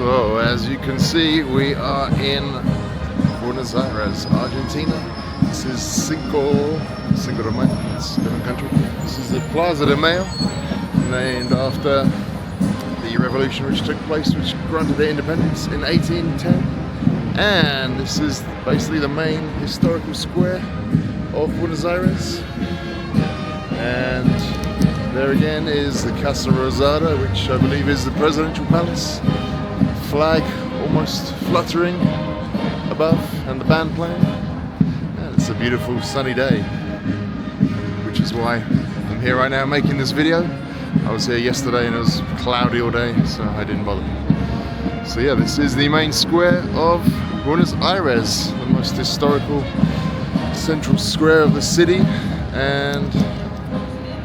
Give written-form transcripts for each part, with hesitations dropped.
So as you can see, we are in Buenos Aires, Argentina. This is Cinco de Mayo, it's a different country. This is the Plaza de Mayo, named after the revolution which took place, which granted their independence in 1810. And this is basically the main historical square of Buenos Aires. And there again is the Casa Rosada, which I believe is the presidential palace. Flag almost fluttering above, and the band playing. And it's a beautiful sunny day, which is why I'm here right now making this video. I was here yesterday and it was cloudy all day, so I didn't bother. So yeah, this is the main square of Buenos Aires, the most historical central square of the city. And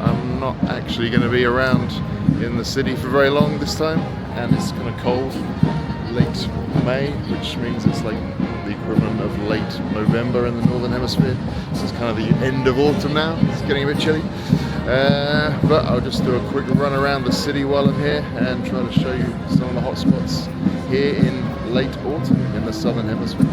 I'm not actually going to be around in the city for very long this time, and it's kind of cold, late May, which means it's like the equivalent of late November in the northern hemisphere. So it's kind of the end of autumn now. It's getting a bit chilly, but I'll just do a quick run around the city while I'm here and try to show you some of the hot spots here in late autumn in the southern hemisphere.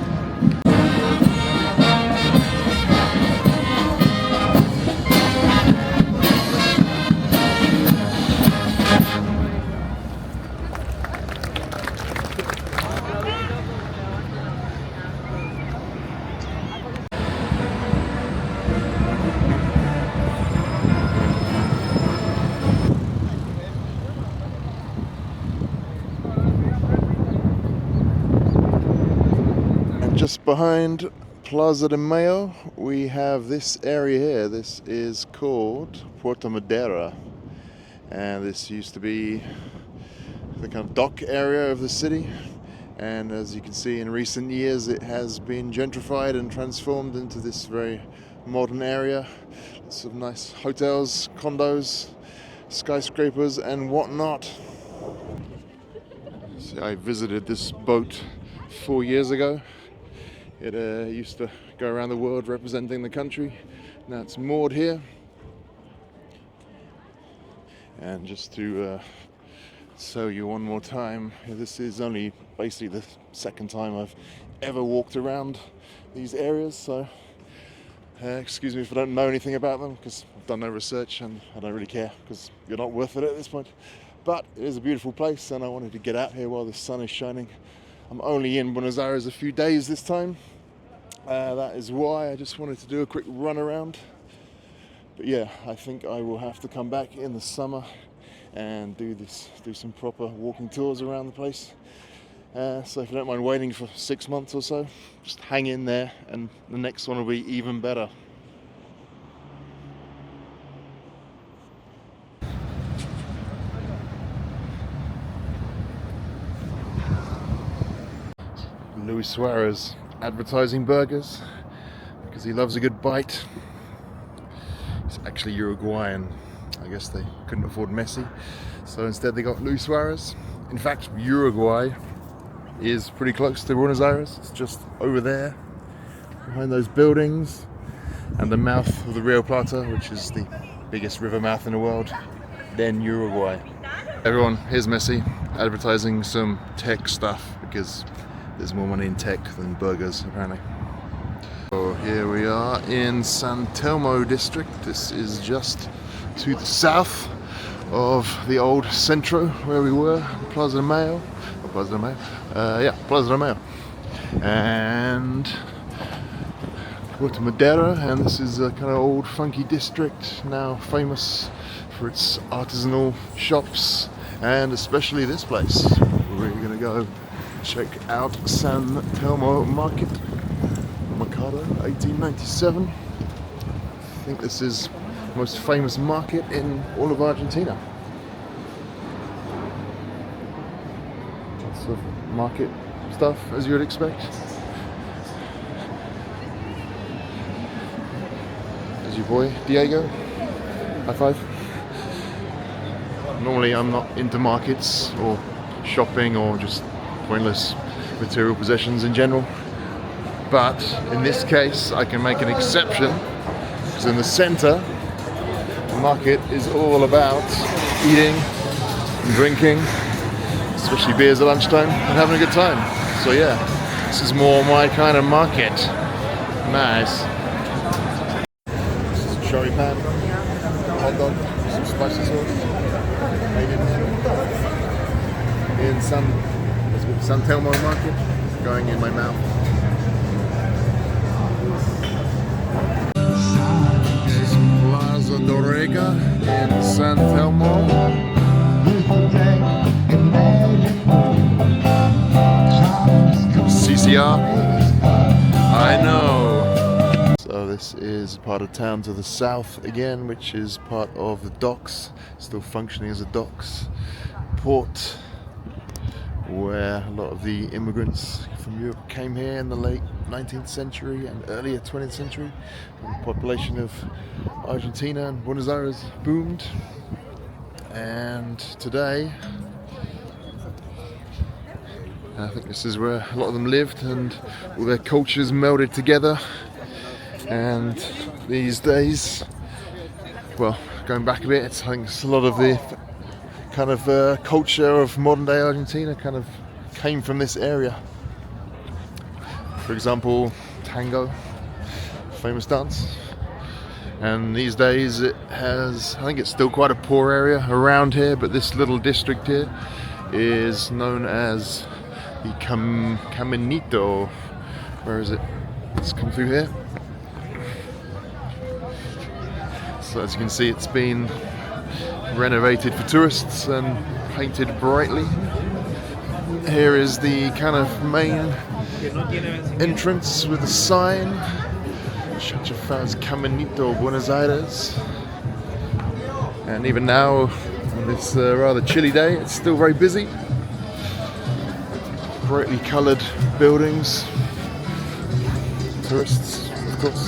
Just behind Plaza de Mayo, we have this area here. This is called Puerto Madera, and this used to be the kind of dock area of the city. And as you can see, in recent years, it has been gentrified and transformed into this very modern area. Lots of nice hotels, condos, skyscrapers, and whatnot. See, I visited this boat 4 years ago. It used to go around the world representing the country. Now it's moored here. And just to show you one more time, this is only basically the second time I've ever walked around these areas, so excuse me if I don't know anything about them, because I've done no research and I don't really care, because you're not worth it at this point. But it is a beautiful place, and I wanted to get out here while the sun is shining. I'm only in Buenos Aires a few days this time. That is why I just wanted to do a quick run around. But yeah, I think I will have to come back in the summer and do some proper walking tours around the place. So if you don't mind waiting for 6 months or so, just hang in there, and the next one will be even better. Luis Suarez advertising burgers because he loves a good bite. He's actually Uruguayan. I guess they couldn't afford Messi, so instead they got Luis Suarez. In fact, Uruguay is pretty close to Buenos Aires. It's just over there behind those buildings and the mouth of the Rio Plata, which is the biggest river mouth in the world. Then Uruguay. Everyone, here's Messi advertising some tech stuff, because there's more money in tech than burgers, apparently. So here we are in San Telmo district. This is just to the south of the old Centro where we were, Plaza de Mayo. Or Plaza de Mayo? Yeah, Plaza de Mayo. And Puerto Madera, and this is a kind of old funky district, now famous for its artisanal shops, and especially this place. We're going to go check out San Telmo Market, Mercado, 1897. I think this is the most famous market in all of Argentina. Lots of market stuff, as you would expect. There's your boy, Diego. High five. Normally I'm not into markets or shopping or just pointless material possessions in general, but in this case I can make an exception, because in the center the market is all about eating and drinking, especially beers at lunchtime, and having a good time. So yeah, this is more my kind of market. Nice. This is showy pan, hot dog, some spicy sauce, made in San Telmo market, going in my mouth. This is Plaza Dorega in San Telmo. CCR, I know. So this is part of town to the south again, which is part of the docks, still functioning as a docks port, where a lot of the immigrants from Europe came here in the late 19th century and earlier 20th century. The population of Argentina and Buenos Aires boomed, and today I think this is where a lot of them lived and all their cultures melded together. And these days, well, going back a bit, I think it's a lot of the kind of culture of modern day Argentina kind of came from this area. For example, tango, famous dance. And these days it has, I think it's still quite a poor area around here, but this little district here is known as the Caminito. Where is it? Let's come through here. So as you can see, it's been renovated for tourists and painted brightly. Here is the kind of main entrance with a sign, Chachafaz Caminito, Buenos Aires. And even now, on this rather chilly day, it's still very busy. Brightly coloured buildings, tourists, of course.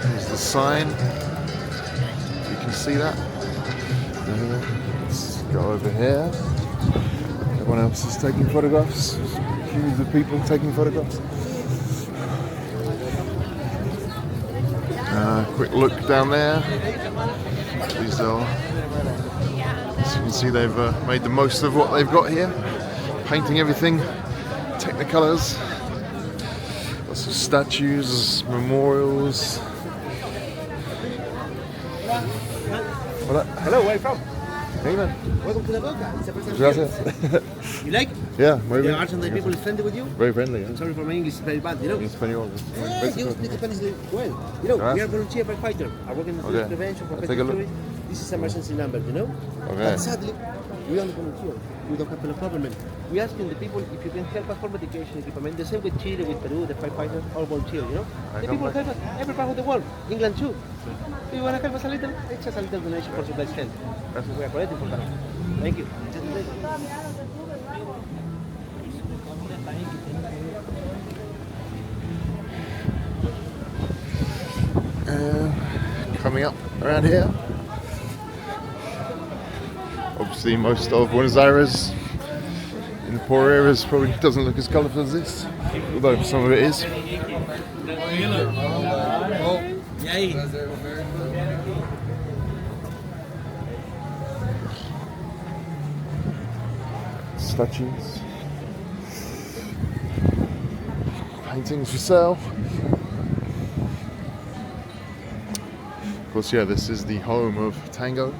There's the sign, you can see that. Let's go over here. Everyone else is taking photographs. Queues of people taking photographs. Quick look down there. These are, as you can see, they've made the most of what they've got here, painting everything Technicolors. Lots of statues, memorials. Hola. Hello, where are you from? England. Welcome to the Boca. It's the first time Gracias. here. You like? Yeah, muy The bien. Argentine people is friendly with you? Very friendly. Yeah. Sorry for my English is very bad, you know? En español. You speak Spanish well. You know, we are Gracias. volunteer firefighter. I work in the Okay. prevention for I'll take a look. This is emergency number, you know? Okay. But sadly, we only volunteer. We don't have a problem. We asking the people if you can help us for medication equipment. The same with Chile, with Peru, the firefighters, all volunteer, you know? The people help us every part of the world. England too. Do you want to help us a little? It's just a little donation for supplies help. We are collecting for that. Thank you. Coming up around here, obviously most of Buenos Aires in the poor areas probably doesn't look as colourful as this, although some of it is. Statues, paintings for sale. Of course, yeah, this is the home of tango.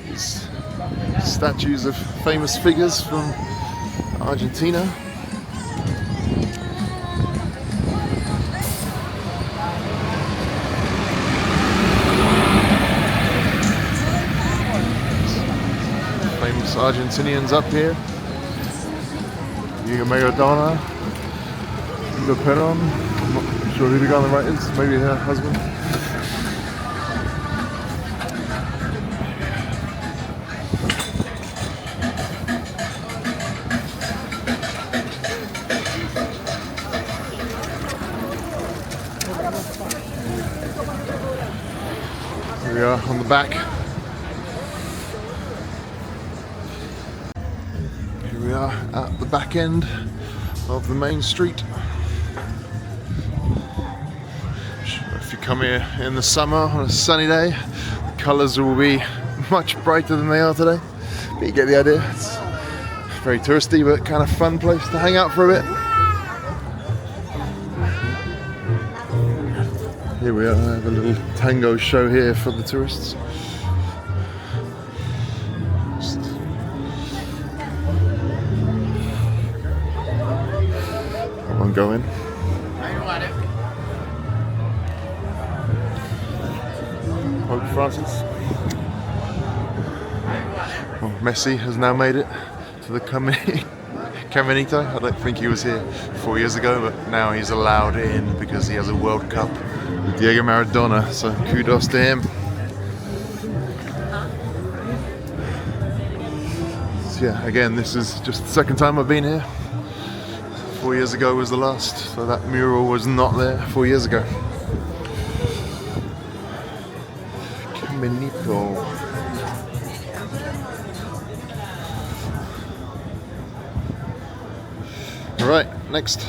These statues of famous figures from Argentina. Famous Argentinians up here. Diego Maradona, Diego Perón, I'm not sure who the guy on the right is, maybe her husband. Here we are on the back. Here we are at the back end of the main street. come here in the summer on a sunny day, the colours will be much brighter than they are today. But you get the idea. It's very touristy but kind of fun place to hang out for a bit. Here we are, I have a little tango show here for the tourists. I won't go in. Pope Francis. Well, Messi has now made it to the Caminito. I don't think he was here 4 years ago, but now he's allowed in because he has a World Cup with Diego Maradona, so kudos to him. So yeah, again, this is just the second time I've been here. 4 years ago was the last, so that mural was not there 4 years ago. Caminito. Right, next.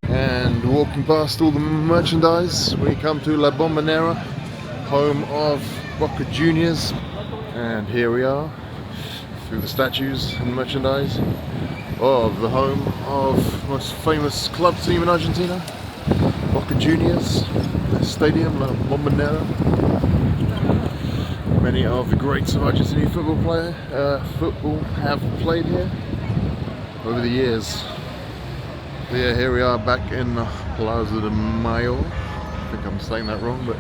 And walking past all the merchandise, we come to La Bombonera, home of Boca Juniors. And here we are, through the statues and merchandise of the home of the most famous club team in Argentina, Boca Juniors. Their stadium, La Bombonera. Many of the greats of Argentinian football have played here over the years. Yeah, here we are back in Plaza de Mayo. I think I'm saying that wrong, but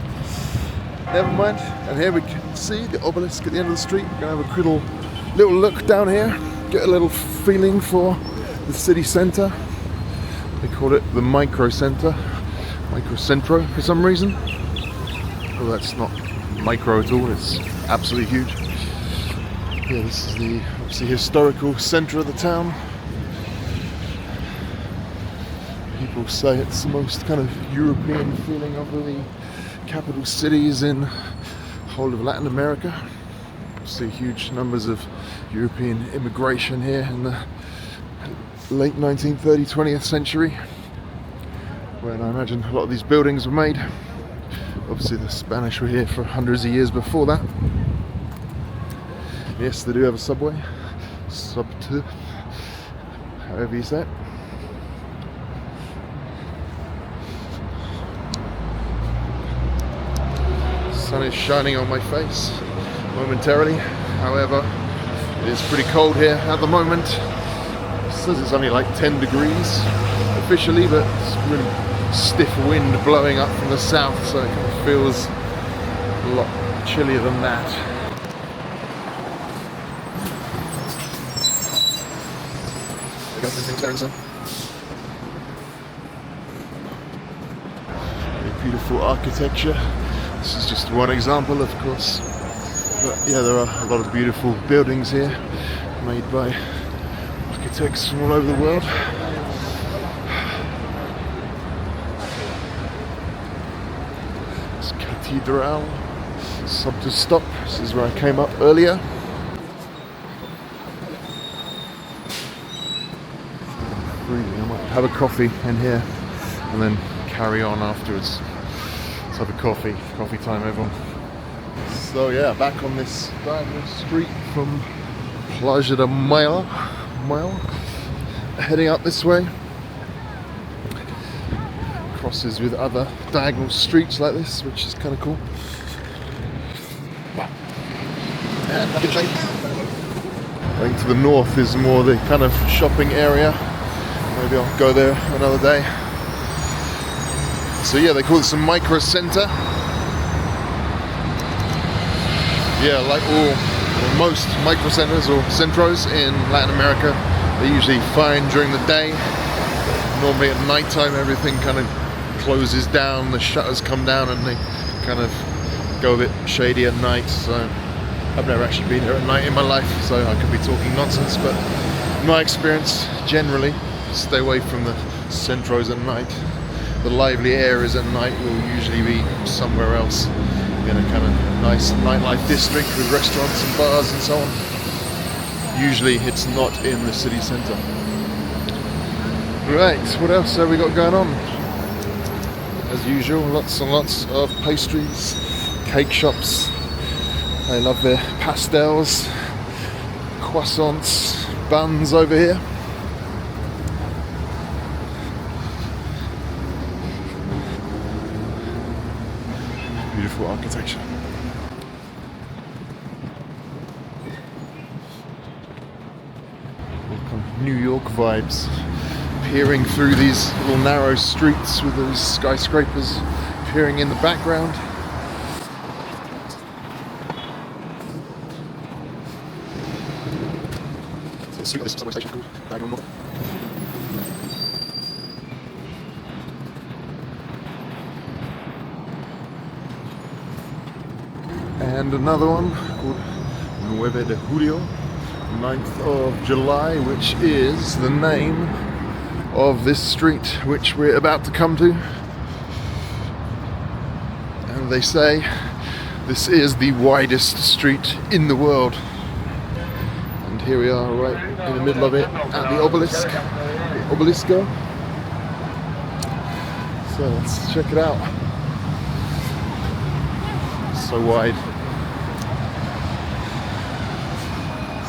never mind. And here we can see the obelisk at the end of the street. We're going to have a little look down here, get a little feeling for the city centre. They call it the Microcentro for some reason. Well, that's not micro at all, it's absolutely huge. Yeah, this is the obviously historical centre of the town. People say it's the most kind of European feeling of the capital cities in the whole of Latin America. See huge numbers of European immigration here in the late 19th, 20th century, when I imagine a lot of these buildings were made. Obviously the Spanish were here for hundreds of years before that. Yes, they do have a subway, Subte, however you say it. Sun is shining on my face momentarily, however it is pretty cold here at the moment. It says it's only like 10 degrees officially, but it's really stiff wind blowing up from the south, so it kind of feels a lot chillier than that. Beautiful architecture. This is just one example, of course, but yeah, there are a lot of beautiful buildings here made by architects from all over the world. It's Cathedral, Subte Stop. This is where I came up earlier. I might have a coffee in here and then carry on afterwards. Let's have a coffee time everyone. So yeah, back on this diagonal street from Plaza de Mayo, heading up this way. Crosses with other diagonal streets like this, which is kind of cool. And going to the north is more the kind of shopping area. Maybe I'll go there another day. So yeah, they call this a micro-center. Yeah, like most micro-centers or centros in Latin America, they're usually fine during the day. Normally at night time everything kind of closes down, the shutters come down and they kind of go a bit shady at night. So I've never actually been here at night in my life, so I could be talking nonsense, but in my experience, generally, stay away from the centros at night. The lively areas at night will usually be somewhere else in a kind of nice nightlife district with restaurants and bars and so on. Usually it's not in the city centre. Right, what else have we got going on? as usual, lots and lots of pastries, cake shops. They love their pastels, croissants, buns over here. Beautiful architecture. New York vibes, peering through these little narrow streets with those skyscrapers peering in the background. This subway station called Diagonal North. And another one called 9 de Julio, 9th of July, which is the name of this street which we're about to come to. And they say this is the widest street in the world. And here we are right in the middle of it at the obelisk, Obelisco. So let's check it out. So wide.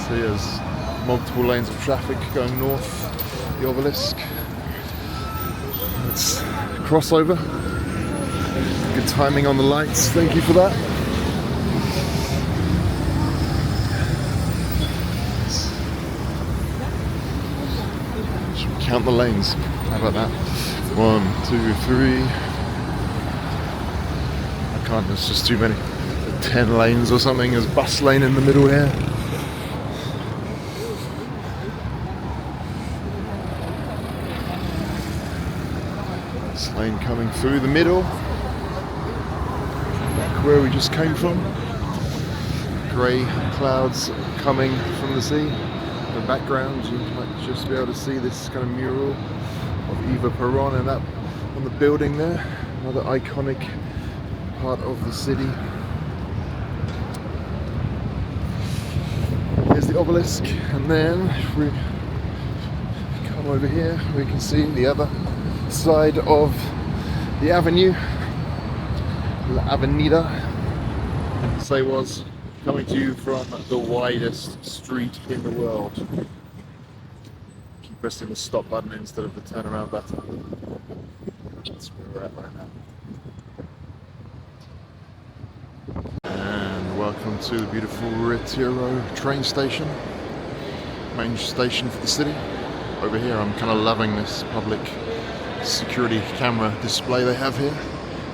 So there's multiple lanes of traffic going north, the obelisk. It's crossover. Good timing on the lights, thank you for that. Should we count the lanes? How about that? 1, 2, 3. I can't, there's just too many. 10 lanes or something. There's a bus lane in the middle here. This lane coming through the middle. Back where we just came from. Grey clouds coming from the sea. In the background you might just be able to see this kind of mural of Eva Peron and that on the building there. Another iconic part of the city. Here's the obelisk, and then if we come over here we can see the other side of the avenue, La Avenida. Say was coming to you from the widest street in the world. Keep pressing the stop button instead of the turn around button. That's where we're at right now. And welcome to the beautiful Retiro train station, main station for the city. Over here I'm kind of loving this public security camera display they have here.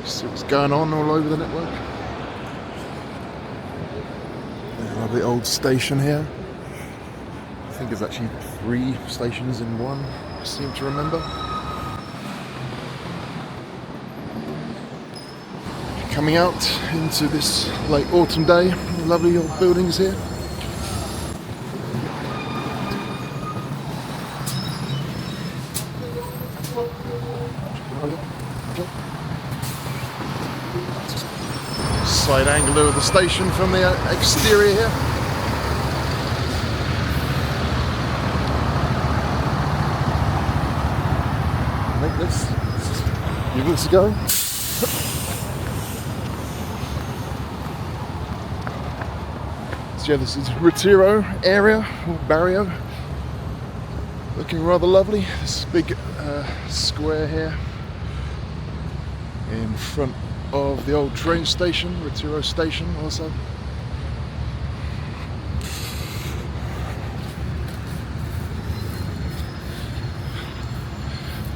See what's going on all over the network. A lovely old station here. I think there's actually 3 stations in one, I seem to remember. Coming out into this late autumn day, lovely old buildings here. Side angle of the station from the exterior here. I think this a few minutes ago. So yeah, this is Retiro area, or barrio. Looking rather lovely. This big square here in front of the old train station, Retiro station also.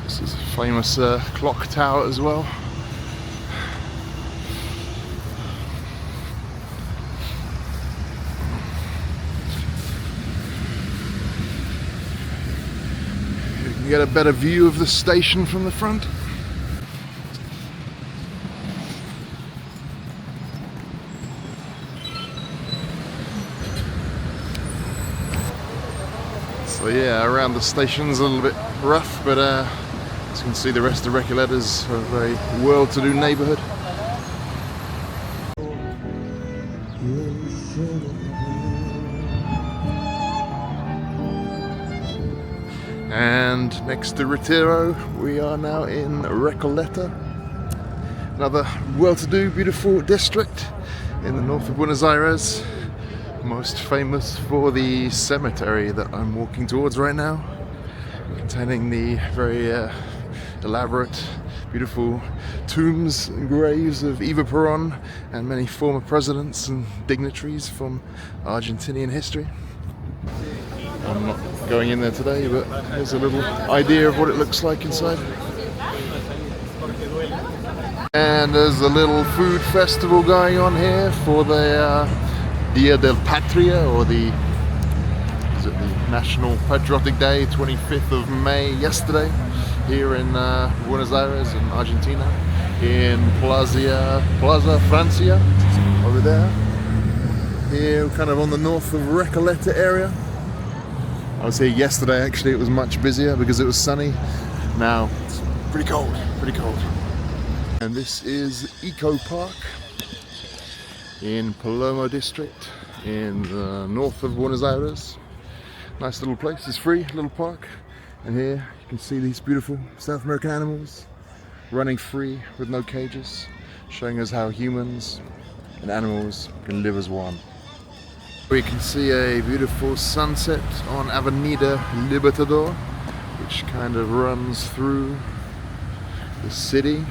This is a famous clock tower as well. You can get a better view of the station from the front. So yeah, around the station's a little bit rough, but as you can see, the rest of Recoletta's a very well-to-do neighbourhood. And next to Retiro, we are now in Recoleta. Another well-to-do, beautiful district in the north of Buenos Aires. Most famous for the cemetery that I'm walking towards right now, containing the very elaborate, beautiful tombs and graves of Eva Perón and many former presidents and dignitaries from Argentinian history. I'm not going in there today, but here's a little idea of what it looks like inside. And there's a little food festival going on here for the Dia del Patria, or the National Patriotic Day, 25th of May, yesterday, here in Buenos Aires in Argentina, in Plaza Francia, over there. Here, kind of on the north of Recoleta area. I was here yesterday, actually. It was much busier because it was sunny. Now it's pretty cold, And this is Eco Park in Palermo district in the north of Buenos Aires. Nice little place. It's free, little park. And here you can see these beautiful South American animals running free with no cages, showing us how humans and animals can live as one. We can see a beautiful sunset on Avenida Libertador, which kind of runs through the city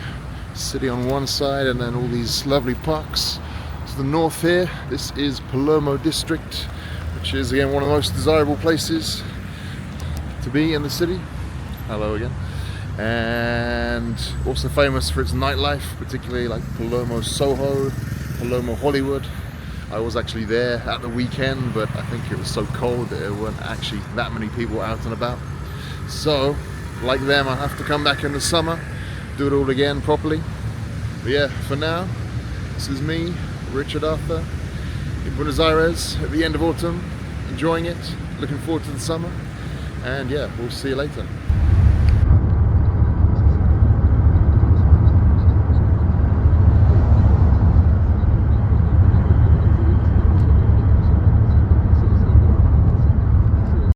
on one side, and then all these lovely parks to the north here. This is Palermo district, which is again one of the most desirable places to be in the city. Hello again. And also famous for its nightlife, particularly like Palermo Soho, Palermo Hollywood. I was actually there at the weekend, but I think it was so cold that there weren't actually that many people out and about. So, like them, I'll have to come back in the summer, do it all again properly. But yeah, for now, this is me, Richard Arthur, in Buenos Aires at the end of autumn, enjoying it, looking forward to the summer, and yeah, we'll see you later.